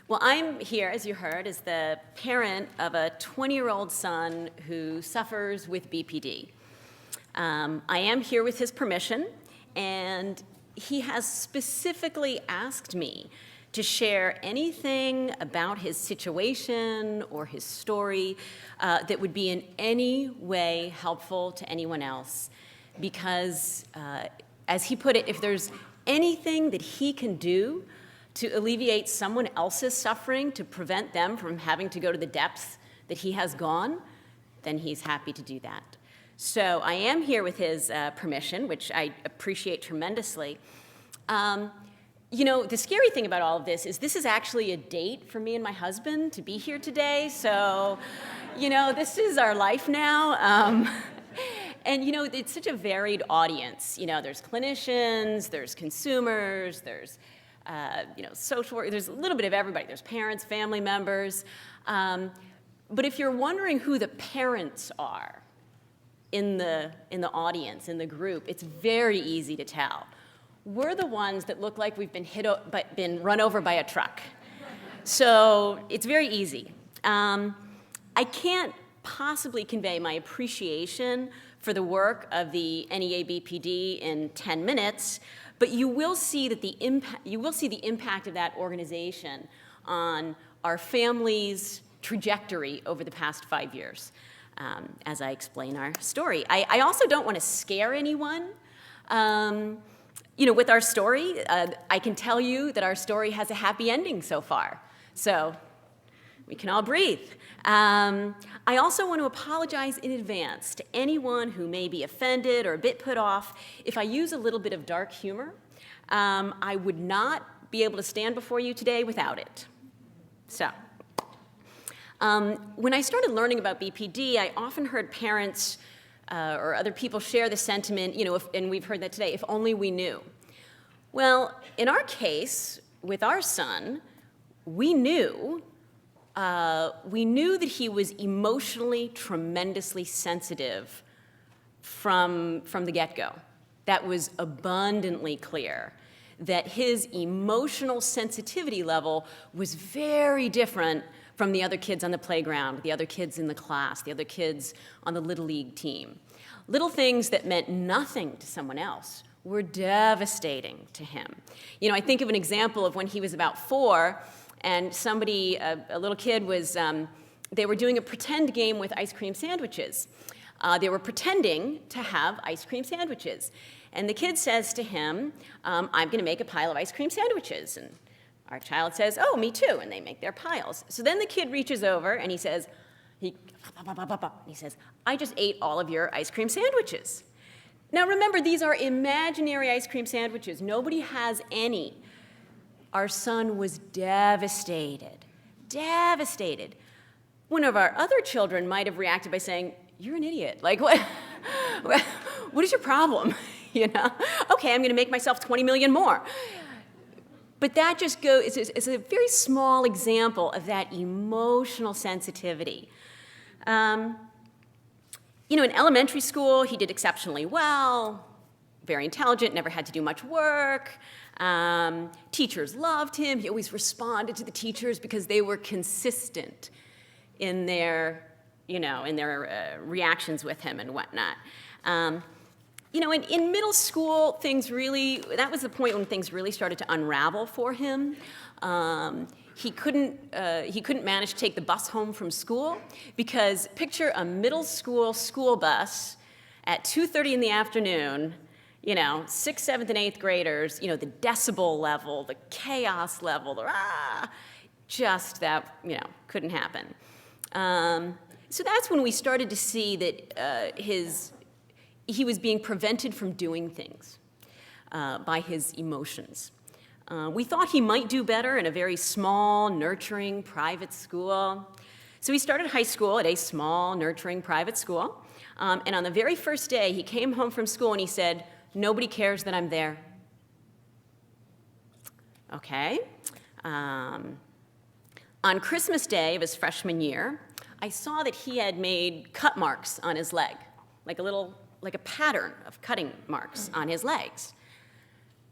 Well, I'm here, as you heard, as the parent of a 20-year-old son who suffers with BPD. I am here with his permission, and he has specifically asked me to share anything about his situation or his story that would be in any way helpful to anyone else. Because, as he put it, if there's anything that he can do to alleviate someone else's suffering, to prevent them from having to go to the depths that he has gone, then he's happy to do that. So I am here with his permission, which I appreciate tremendously. You know, the scary thing about all of this is actually a date for me and my husband to be here today. So, you know, this is our life now. And, you know, it's such a varied audience. You know, there's clinicians, there's consumers, there's, you know, social work, there's a little bit of everybody. There's parents, family members. But if you're wondering who the parents are in the audience, in the group, it's very easy to tell. We're the ones that look like we've been run over by a truck. So it's very easy. I can't possibly convey my appreciation for the work of the NEABPD in 10 minutes, but you will see that the impact of that organization on our family's trajectory over the past 5 years, as I explain our story. I also don't want to scare anyone. You know, with our story, I can tell you that our story has a happy ending so far. So we can all breathe. I also want to apologize in advance to anyone who may be offended or a bit put off if I use a little bit of dark humor. I would not be able to stand before you today without it. So, when I started learning about BPD, I often heard parents or other people share the sentiment, you know, and we've heard that today, if only we knew. Well, in our case, with our son, we knew that he was emotionally tremendously sensitive from the get-go. That was abundantly clear, that his emotional sensitivity level was very different from the other kids on the playground, the other kids in the class, the other kids on the Little League team. Little things that meant nothing to someone else were devastating to him. You know, I think of an example of when he was about 4, and somebody, a little kid was, they were doing a pretend game with ice cream sandwiches. They were pretending to have ice cream sandwiches. And the kid says to him, I'm going to make a pile of ice cream sandwiches. And our child says, oh, me too, and they make their piles. So then the kid reaches over and he says, I just ate all of your ice cream sandwiches. Now remember, these are imaginary ice cream sandwiches. Nobody has any. Our son was devastated, devastated. One of our other children might have reacted by saying, you're an idiot. Like, what is your problem? You know? Okay, I'm going to make myself 20 million more. But that just goes, it's a very small example of that emotional sensitivity. You know, in elementary school, he did exceptionally well, very intelligent, never had to do much work. Teachers loved him. He always responded to the teachers because they were consistent in their, you know, in their reactions with him and whatnot. You know, in middle school, that was the point when things really started to unravel for him. He couldn't manage to take the bus home from school because picture a middle school bus at 2:30 in the afternoon, you know, 6th, 7th, and 8th graders, you know, the decibel level, the chaos level, just that, you know, couldn't happen. So that's when we started to see that he was being prevented from doing things by his emotions. We thought he might do better in a very small, nurturing, private school. So he started high school at a small, nurturing, private school. And on the very first day, he came home from school and he said, nobody cares that I'm there. Okay. On Christmas Day of his freshman year, I saw that he had made cut marks on his leg, like a pattern of cutting marks on his legs.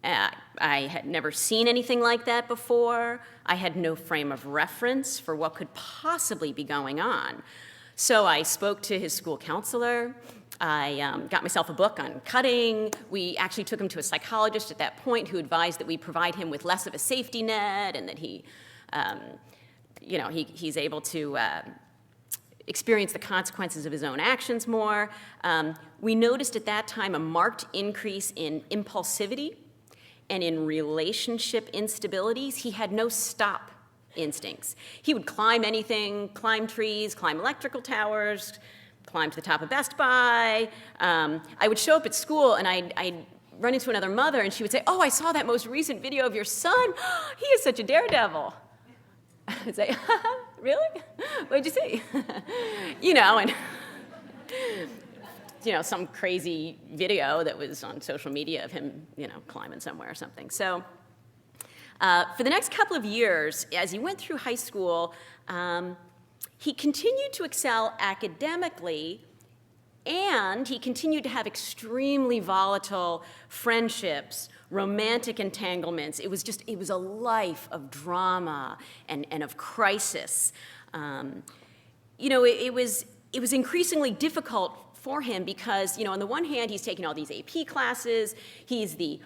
I had never seen anything like that before. I had no frame of reference for what could possibly be going on. So I spoke to his school counselor. I got myself a book on cutting. We actually took him to a psychologist at that point who advised that we provide him with less of a safety net and that he's able to experience the consequences of his own actions more. We noticed at that time a marked increase in impulsivity and in relationship instabilities. He had no stop instincts. He would climb anything, climb trees, climb electrical towers, climb to the top of Best Buy. I would show up at school and I'd run into another mother and she would say, "Oh, I saw that most recent video of your son. He is such a daredevil." I'd say, "Really? What'd you see?" Some crazy video that was on social media of him, climbing somewhere or something. So for the next couple of years, as he went through high school, he continued to excel academically, and he continued to have extremely volatile friendships, romantic entanglements. It was a life of drama and of crisis. It was increasingly difficult for him because, on the one hand, he's taking all these AP classes. He's the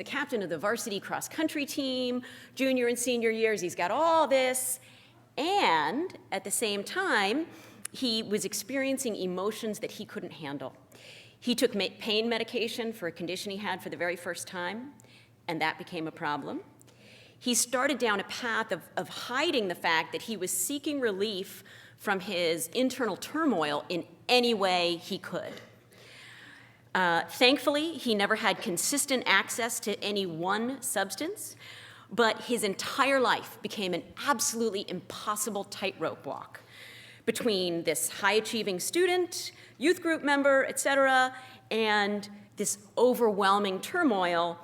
captain of the varsity cross-country team, junior and senior years. He's got all this. And at the same time, he was experiencing emotions that he couldn't handle. He took pain medication for a condition he had for the very first time, and that became a problem. He started down a path of hiding the fact that he was seeking relief from his internal turmoil in any way he could. Thankfully, he never had consistent access to any one substance, but his entire life became an absolutely impossible tightrope walk between this high-achieving student, youth group member, et cetera, and this overwhelming turmoil.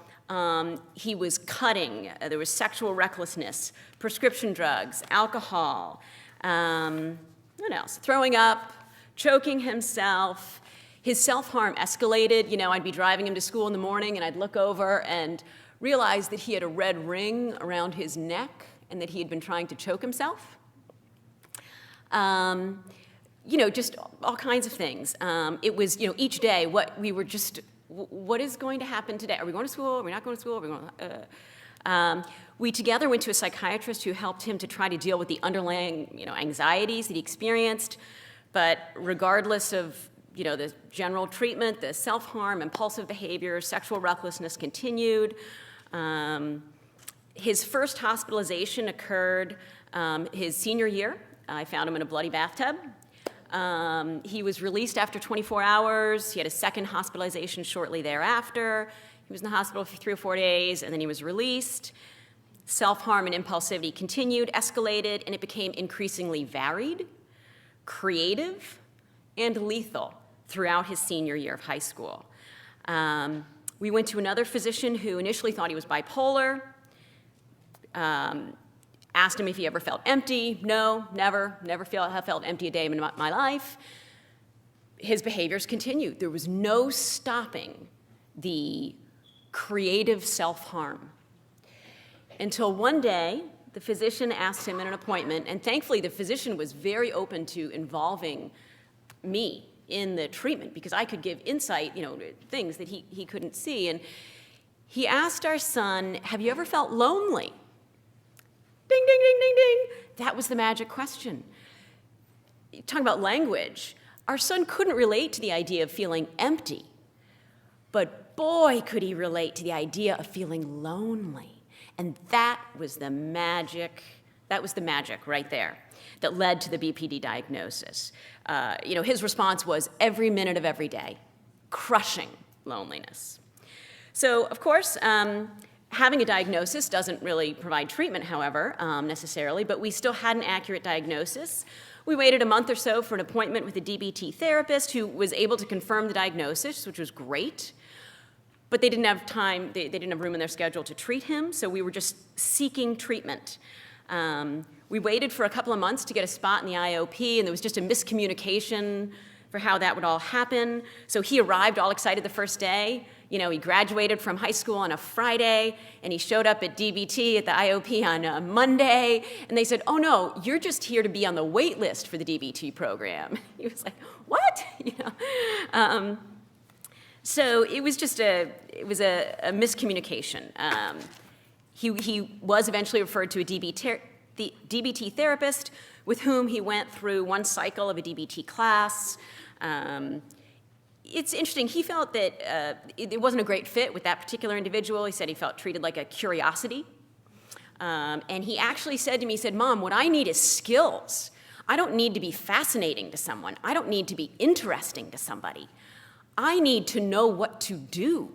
He was cutting. There was sexual recklessness, prescription drugs, alcohol, what else? Throwing up, choking himself. His self-harm escalated. I'd be driving him to school in the morning, and I'd look over and realize that he had a red ring around his neck and that he had been trying to choke himself. Just all kinds of things. It was, each day, what is going to happen today? Are we going to school? Are we not going to school? Are we going we together went to a psychiatrist who helped him to try to deal with the underlying, anxieties that he experienced. But regardless of, the general treatment, the self-harm, impulsive behavior, sexual recklessness continued. His first hospitalization occurred his senior year. I found him in a bloody bathtub. He was released after 24 hours. He had a second hospitalization shortly thereafter. He was in the hospital for 3 or 4 days, and then he was released. Self-harm and impulsivity continued, escalated, and it became increasingly varied, creative, and lethal throughout his senior year of high school. We went to another physician who initially thought he was bipolar, asked him if he ever felt empty. No, never felt empty a day in my life. His behaviors continued. There was no stopping the creative self-harm. Until one day, the physician asked him in an appointment, and thankfully the physician was very open to involving me in the treatment because I could give insight, things that he couldn't see. And he asked our son, "Have you ever felt lonely?" Ding, ding, ding, ding, ding. That was the magic question. Talking about language, our son couldn't relate to the idea of feeling empty, but boy, could he relate to the idea of feeling lonely. And that was the magic right there that led to the BPD diagnosis. His response was every minute of every day, crushing loneliness. So, of course, having a diagnosis doesn't really provide treatment, however, necessarily, but we still had an accurate diagnosis. We waited a month or so for an appointment with a DBT therapist who was able to confirm the diagnosis, which was great. But they didn't have time, they didn't have room in their schedule to treat him, so we were just seeking treatment. We waited for a couple of months to get a spot in the IOP, and there was just a miscommunication for how that would all happen. So he arrived all excited the first day. he graduated from high school on a Friday, and he showed up at DBT at the IOP on a Monday, and they said, oh no, you're just here to be on the wait list for the DBT program. He was like, what? So it was just a miscommunication. He was eventually referred to a DBT therapist with whom he went through one cycle of a DBT class. It's interesting, he felt that it wasn't a great fit with that particular individual. He said he felt treated like a curiosity. And he actually said to me, he said, Mom, what I need is skills. I don't need to be fascinating to someone. I don't need to be interesting to somebody. I need to know what to do.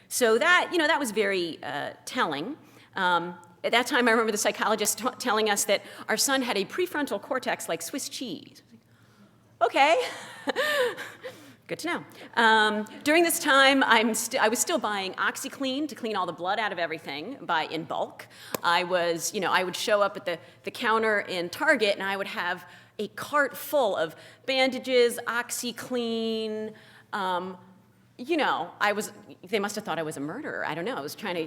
So that, that was very telling. At that time, I remember the psychologist telling us that our son had a prefrontal cortex like Swiss cheese. Okay, good to know. During this time, I was still buying OxyClean to clean all the blood out of everything in bulk. I would show up at the counter in Target, and I would have a cart full of bandages, OxyClean. They must have thought I was a murderer. I don't know. I was trying to,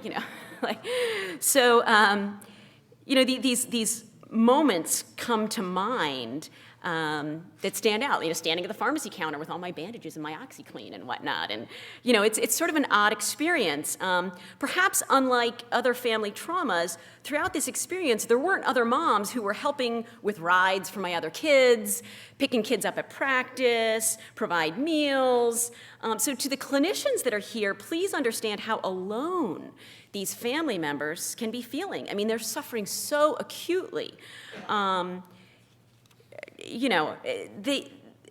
these moments come to mind that stand out. Standing at the pharmacy counter with all my bandages and my OxyClean and whatnot, and it's sort of an odd experience. Perhaps unlike other family traumas, throughout this experience, there weren't other moms who were helping with rides for my other kids, picking kids up at practice, provide meals. So to the clinicians that are here, please understand how alone these family members can be feeling. I mean, they're suffering so acutely.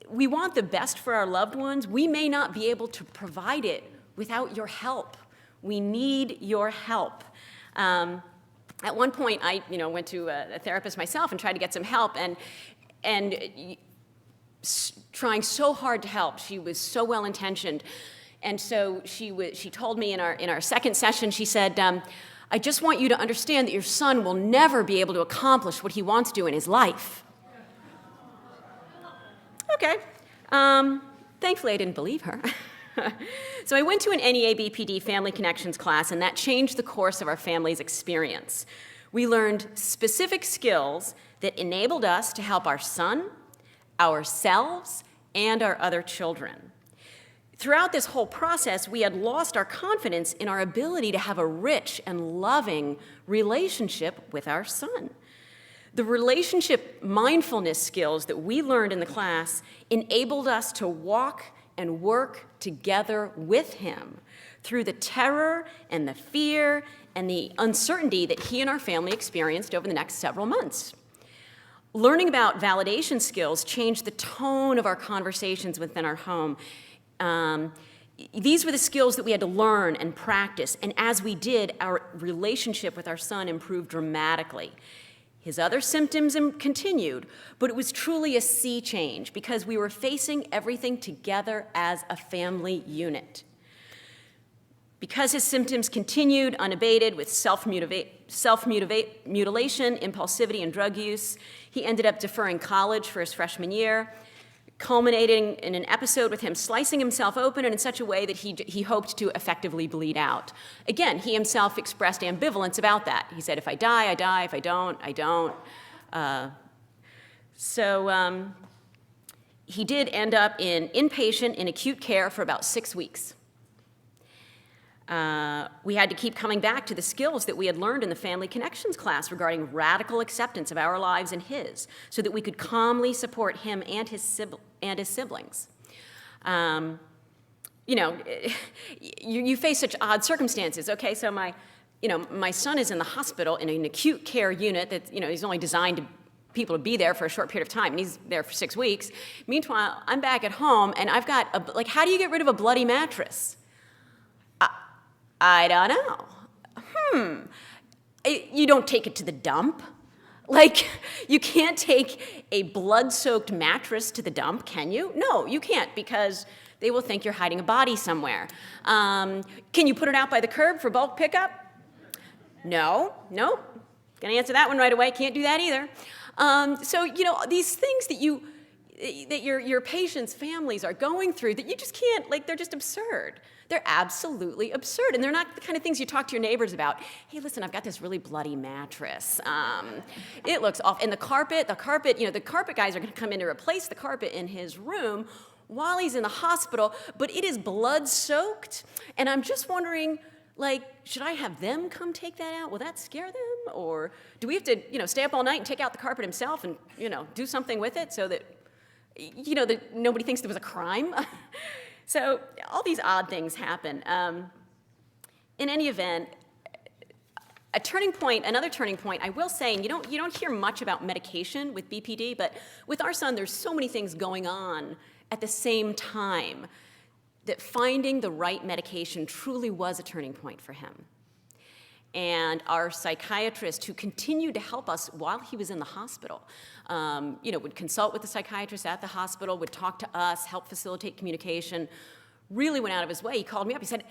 We want the best for our loved ones. We may not be able to provide it without your help. We need your help. At one point, I went to a therapist myself and tried to get some help, and trying so hard to help. She was so well-intentioned. And so she told me in our second session, she said, I just want you to understand that your son will never be able to accomplish what he wants to do in his life. Okay. Thankfully, I didn't believe her. So I went to an NEABPD Family Connections class, and that changed the course of our family's experience. We learned specific skills that enabled us to help our son, ourselves, and our other children. Throughout this whole process, we had lost our confidence in our ability to have a rich and loving relationship with our son. The relationship mindfulness skills that we learned in the class enabled us to walk and work together with him through the terror and the fear and the uncertainty that he and our family experienced over the next several months. Learning about validation skills changed the tone of our conversations within our home. These were the skills that we had to learn and practice, and as we did, our relationship with our son improved dramatically. His other symptoms continued, but it was truly a sea change because we were facing everything together as a family unit. Because his symptoms continued unabated with self-mutilation, impulsivity, and drug use, he ended up deferring college for his freshman year, culminating in an episode with him slicing himself open in such a way that he hoped to effectively bleed out. Again, he himself expressed ambivalence about that. He said, if I die, I die. If I don't, I don't. He did end up inpatient in acute care for about 6 weeks. We had to keep coming back to the skills that we had learned in the Family Connections class regarding radical acceptance of our lives and his, so that we could calmly support him and his siblings. You face such odd circumstances. Okay, so my son is in the hospital in an acute care unit that, he's only designed to people to be there for a short period of time, and he's there for 6 weeks. Meanwhile, I'm back at home, and I've got, how do you get rid of a bloody mattress? I don't know. You don't take it to the dump. You can't take a blood-soaked mattress to the dump, can you? No, you can't, because they will think you're hiding a body somewhere. Can you put it out by the curb for bulk pickup? No. Gonna answer that one right away. Can't do that either. These things that your patients' families are going through that you just can't, like, they're just absurd. They're absolutely absurd, and they're not the kind of things you talk to your neighbors about. Hey, listen, I've got this really bloody mattress. It looks off. And the carpet, the carpet guys are going to come in to replace the carpet in his room while he's in the hospital, but it is blood-soaked, and I'm just wondering, like, should I have them come take that out? Will that scare them? Or do we have to, stay up all night and take out the carpet himself and, do something with it so that, that nobody thinks there was a crime? So all these odd things happen. In any event, another turning point, I will say, and you don't hear much about medication with BPD, but with our son, there's so many things going on at the same time that finding the right medication truly was a turning point for him. And our psychiatrist, who continued to help us while he was in the hospital, would consult with the psychiatrist at the hospital, would talk to us, help facilitate communication, really went out of his way. He called me up. He said,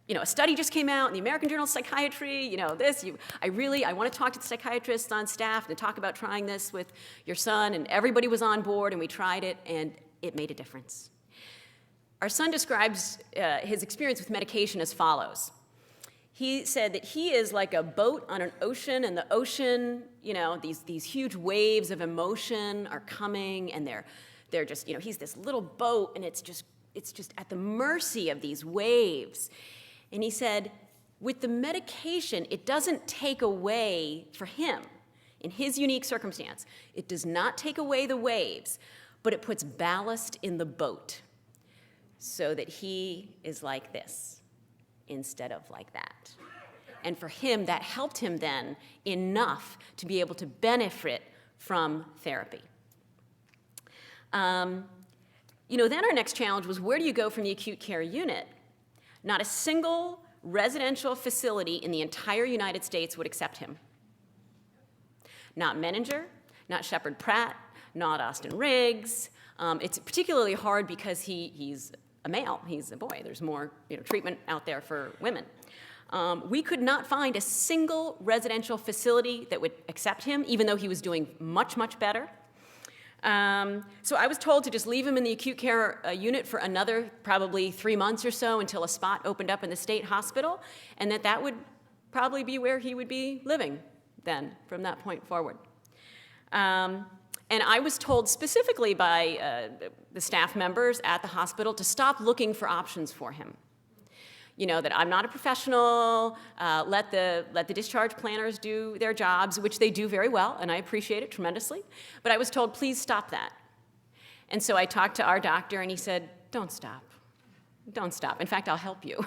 a study just came out in the American Journal of Psychiatry, I want to talk to the psychiatrists on staff and talk about trying this with your son, and everybody was on board, and we tried it, and it made a difference. Our son describes his experience with medication as follows. He said that he is like a boat on an ocean, and the ocean, these huge waves of emotion are coming, and they're just, he's this little boat, and it's just at the mercy of these waves. And he said, with the medication, it doesn't take away, for him, in his unique circumstance, it does not take away the waves, but it puts ballast in the boat so that he is like this instead of like that. And for him, that helped him then enough to be able to benefit from therapy. Then our next challenge was, where do you go from the acute care unit? Not a single residential facility in the entire United States would accept him. Not Menninger, not Shepherd Pratt, not Austin Riggs. It's particularly hard because he's a male, he's a boy. There's more treatment out there for women. We could not find a single residential facility that would accept him, even though he was doing much, much better. So I was told to just leave him in the acute care unit for another probably 3 months or so until a spot opened up in the state hospital, and that would probably be where he would be living then from that point forward. And I was told specifically by the staff members at the hospital to stop looking for options for him. That I'm not a professional, let the discharge planners do their jobs, which they do very well, and I appreciate it tremendously. But I was told, please stop that. And so I talked to our doctor, and he said, don't stop. Don't stop. In fact, I'll help you.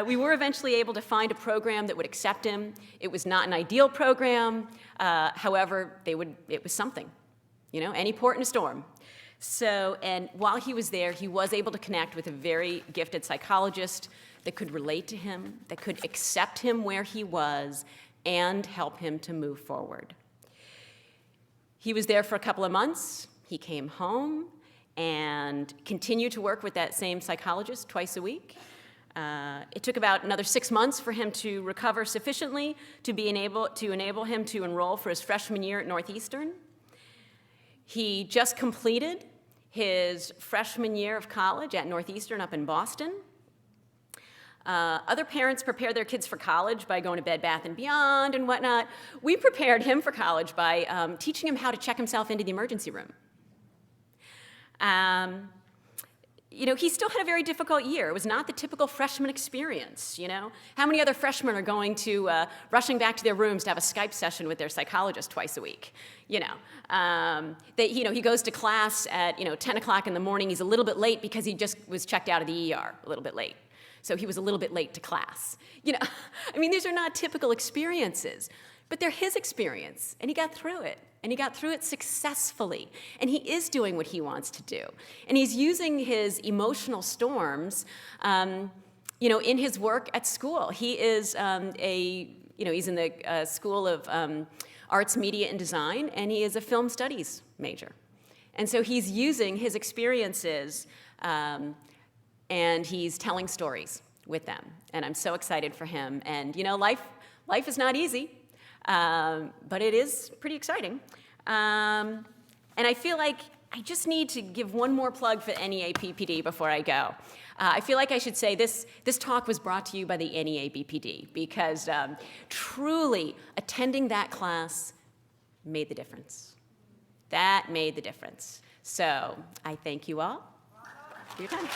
We were eventually able to find a program that would accept him. It was not an ideal program. However, it was something. Any port in a storm. So, and while he was there, he was able to connect with a very gifted psychologist that could relate to him, that could accept him where he was, and help him to move forward. He was there for a couple of months. He came home and continued to work with that same psychologist twice a week. It took about another 6 months for him to recover sufficiently to enable him to enroll for his freshman year at Northeastern. He just completed his freshman year of college at Northeastern up in Boston. Other parents prepare their kids for college by going to Bed Bath & Beyond and whatnot. We prepared him for college by teaching him how to check himself into the emergency room. He still had a very difficult year. It was not the typical freshman experience, How many other freshmen are going to, rushing back to their rooms to have a Skype session with their psychologist twice a week, He goes to class at, 10 o'clock in the morning. He's a little bit late because he just was checked out of the ER a little bit late. So he was a little bit late to class. These are not typical experiences, but they're his experience, and he got through it. And he got through it successfully. And he is doing what he wants to do. And he's using his emotional storms, in his work at school. He is he's in the School of Arts, Media, and Design, and he is a film studies major. And so he's using his experiences, and he's telling stories with them. And I'm so excited for him. And, life is not easy. But it is pretty exciting. And I feel like I just need to give one more plug for NEAPPD before I go. I feel like I should say this talk was brought to you by the NEABPD because truly attending that class made the difference. That made the difference. So I thank you all for your time.